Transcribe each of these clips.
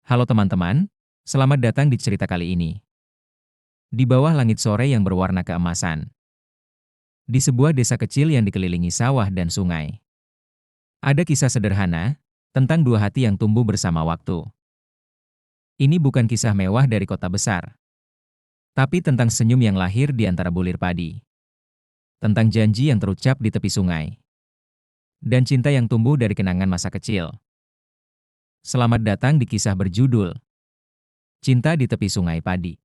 Halo teman-teman, selamat datang di cerita kali ini. Di bawah langit sore yang berwarna keemasan, di sebuah desa kecil yang dikelilingi sawah dan sungai, ada kisah sederhana tentang dua hati yang tumbuh bersama waktu. Ini bukan kisah mewah dari kota besar, tapi tentang senyum yang lahir di antara bulir padi, tentang janji yang terucap di tepi sungai, dan cinta yang tumbuh dari kenangan masa kecil. Selamat datang di kisah berjudul Cinta di Tepi Sungai Padi.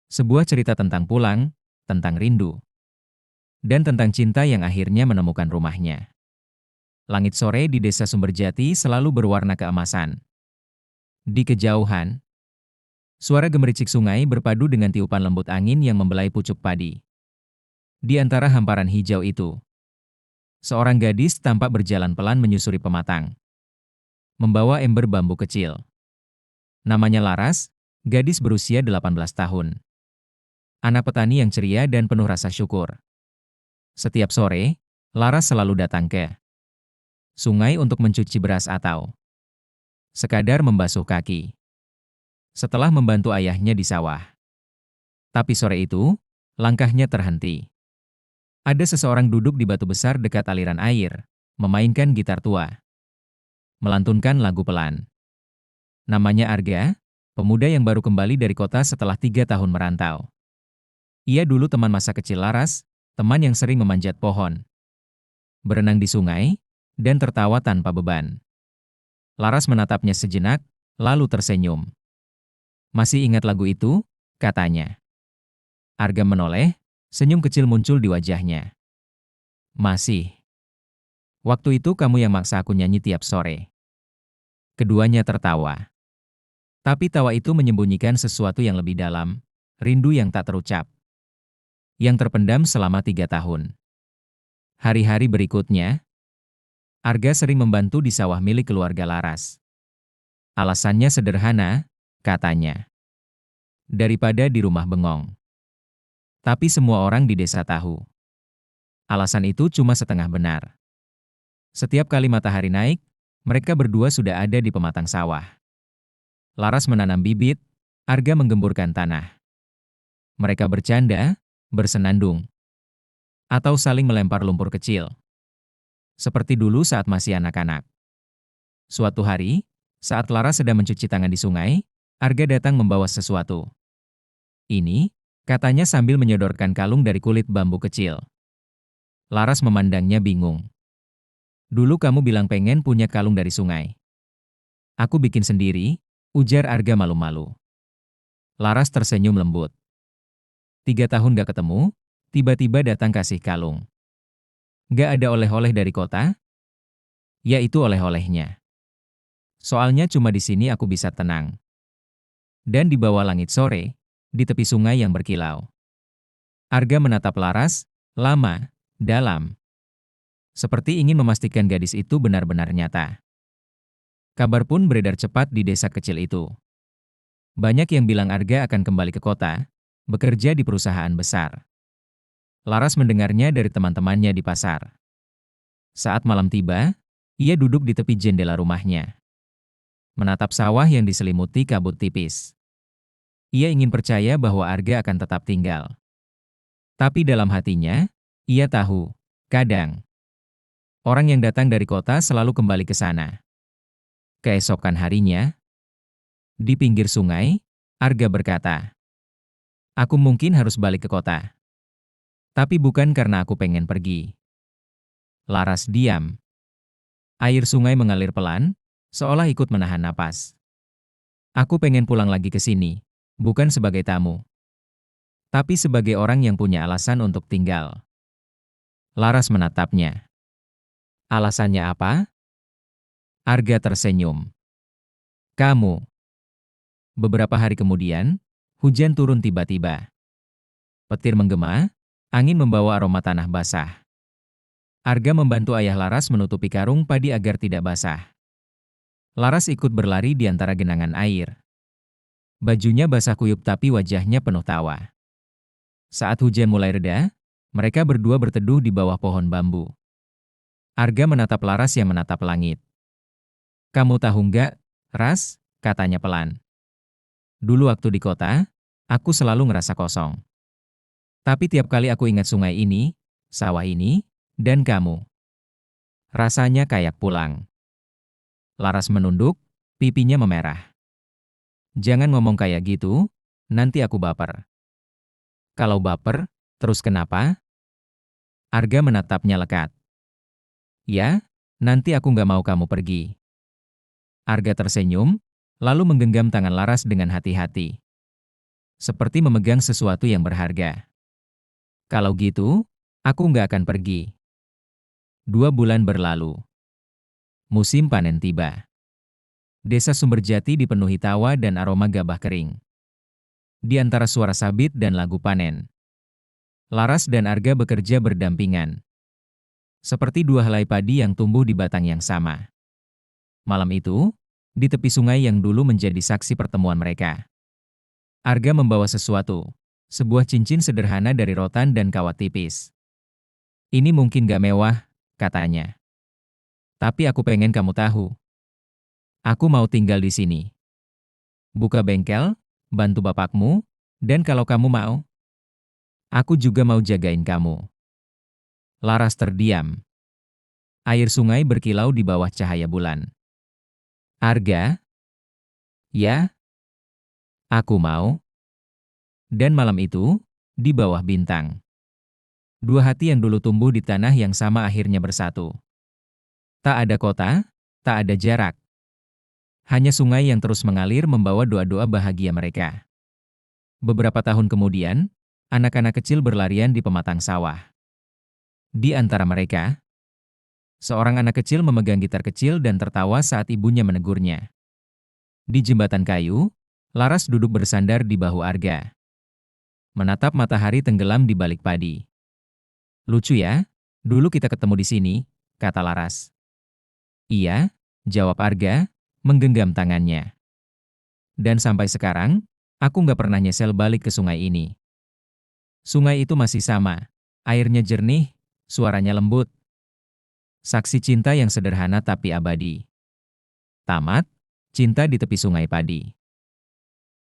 Sebuah cerita tentang pulang, tentang rindu, dan tentang cinta yang akhirnya menemukan rumahnya. Langit sore di desa Sumberjati selalu berwarna keemasan. Di kejauhan, suara gemericik sungai berpadu dengan tiupan lembut angin yang membelai pucuk padi. Di antara hamparan hijau itu, seorang gadis tampak berjalan pelan menyusuri pematang, membawa ember bambu kecil. Namanya Laras, gadis berusia 18 tahun. Anak petani yang ceria dan penuh rasa syukur. Setiap sore, Laras selalu datang ke sungai untuk mencuci beras atau sekadar membasuh kaki setelah membantu ayahnya di sawah. Tapi sore itu, langkahnya terhenti. Ada seseorang duduk di batu besar dekat aliran air, memainkan gitar tua, melantunkan lagu pelan. Namanya Arga, pemuda yang baru kembali dari kota setelah 3 tahun merantau. Ia dulu teman masa kecil Laras, teman yang sering memanjat pohon, berenang di sungai, dan tertawa tanpa beban. Laras menatapnya sejenak, lalu tersenyum. "Masih ingat lagu itu?" katanya. Arga menoleh, senyum kecil muncul di wajahnya. "Masih. Waktu itu kamu yang maksa aku nyanyi tiap sore." Keduanya tertawa. Tapi tawa itu menyembunyikan sesuatu yang lebih dalam, rindu yang tak terucap, yang terpendam selama 3 tahun. Hari-hari berikutnya, Arga sering membantu di sawah milik keluarga Laras. Alasannya sederhana, katanya. Daripada di rumah bengong. Tapi semua orang di desa tahu. Alasan itu cuma setengah benar. Setiap kali matahari naik, mereka berdua sudah ada di pematang sawah. Laras menanam bibit, Arga menggemburkan tanah. Mereka bercanda, bersenandung, atau saling melempar lumpur kecil. Seperti dulu saat masih anak-anak. Suatu hari, saat Laras sedang mencuci tangan di sungai, Arga datang membawa sesuatu. "Ini," katanya sambil menyodorkan kalung dari kulit bambu kecil. Laras memandangnya bingung. "Dulu kamu bilang pengen punya kalung dari sungai." "Aku bikin sendiri," ujar Arga malu-malu. Laras tersenyum lembut. 3 tahun gak ketemu, tiba-tiba datang kasih kalung. "Gak ada oleh-oleh dari kota?" "Ya itu oleh-olehnya. Soalnya cuma di sini aku bisa tenang." Dan di bawah langit sore, di tepi sungai yang berkilau, Arga menatap Laras, lama, dalam. Seperti ingin memastikan gadis itu benar-benar nyata. Kabar pun beredar cepat di desa kecil itu. Banyak yang bilang Arga akan kembali ke kota, bekerja di perusahaan besar. Laras mendengarnya dari teman-temannya di pasar. Saat malam tiba, ia duduk di tepi jendela rumahnya, menatap sawah yang diselimuti kabut tipis. Ia ingin percaya bahwa Arga akan tetap tinggal. Tapi dalam hatinya, ia tahu, kadang, orang yang datang dari kota selalu kembali ke sana. Keesokan harinya, di pinggir sungai, Arga berkata, "Aku mungkin harus balik ke kota. Tapi bukan karena aku pengen pergi." Laras diam. Air sungai mengalir pelan, seolah ikut menahan napas. "Aku pengen pulang lagi ke sini, bukan sebagai tamu, tapi sebagai orang yang punya alasan untuk tinggal." Laras menatapnya. "Alasannya apa?" Arga tersenyum. "Kamu." Beberapa hari kemudian, hujan turun tiba-tiba. Petir menggema, angin membawa aroma tanah basah. Arga membantu ayah Laras menutupi karung padi agar tidak basah. Laras ikut berlari di antara genangan air. Bajunya basah kuyup tapi wajahnya penuh tawa. Saat hujan mulai reda, mereka berdua berteduh di bawah pohon bambu. Arga menatap Laras yang menatap langit. "Kamu tahu nggak, Ras?" katanya pelan. Dulu waktu di kota, aku selalu ngerasa kosong. Tapi tiap kali aku ingat sungai ini, sawah ini, dan kamu, rasanya kayak pulang. Laras menunduk, pipinya memerah. Jangan ngomong kayak gitu, nanti aku baper. Kalau baper, terus kenapa? Arga menatapnya lekat. Ya, nanti aku nggak mau kamu pergi. Arga tersenyum, lalu menggenggam tangan Laras dengan hati-hati. Seperti memegang sesuatu yang berharga. Kalau gitu, aku nggak akan pergi. 2 bulan berlalu. Musim panen tiba. Desa Sumberjati dipenuhi tawa dan aroma gabah kering. Di antara suara sabit dan lagu panen, Laras dan Arga bekerja berdampingan. Seperti 2 helai padi yang tumbuh di batang yang sama. Malam itu, di tepi sungai yang dulu menjadi saksi pertemuan mereka, Arga membawa sesuatu, sebuah cincin sederhana dari rotan dan kawat tipis. Ini mungkin gak mewah, katanya. Tapi aku pengen kamu tahu. Aku mau tinggal di sini. Buka bengkel, bantu bapakmu, dan kalau kamu mau, aku juga mau jagain kamu. Laras terdiam. Air sungai berkilau di bawah cahaya bulan. Arga? Ya, aku mau. Dan malam itu, di bawah bintang, 2 hati yang dulu tumbuh di tanah yang sama akhirnya bersatu. Tak ada kota, tak ada jarak. Hanya sungai yang terus mengalir membawa doa-doa bahagia mereka. Beberapa tahun kemudian, anak-anak kecil berlarian di pematang sawah. Di antara mereka, seorang anak kecil memegang gitar kecil dan tertawa saat ibunya menegurnya. Di jembatan kayu, Laras duduk bersandar di bahu Arga, menatap matahari tenggelam di balik padi. Lucu ya, dulu kita ketemu di sini, kata Laras. Iya, jawab Arga, menggenggam tangannya. Dan sampai sekarang, aku nggak pernah nyesel balik ke sungai ini. Sungai itu masih sama, airnya jernih, suaranya lembut. Saksi cinta yang sederhana tapi abadi. Tamat, cinta di tepi sungai padi.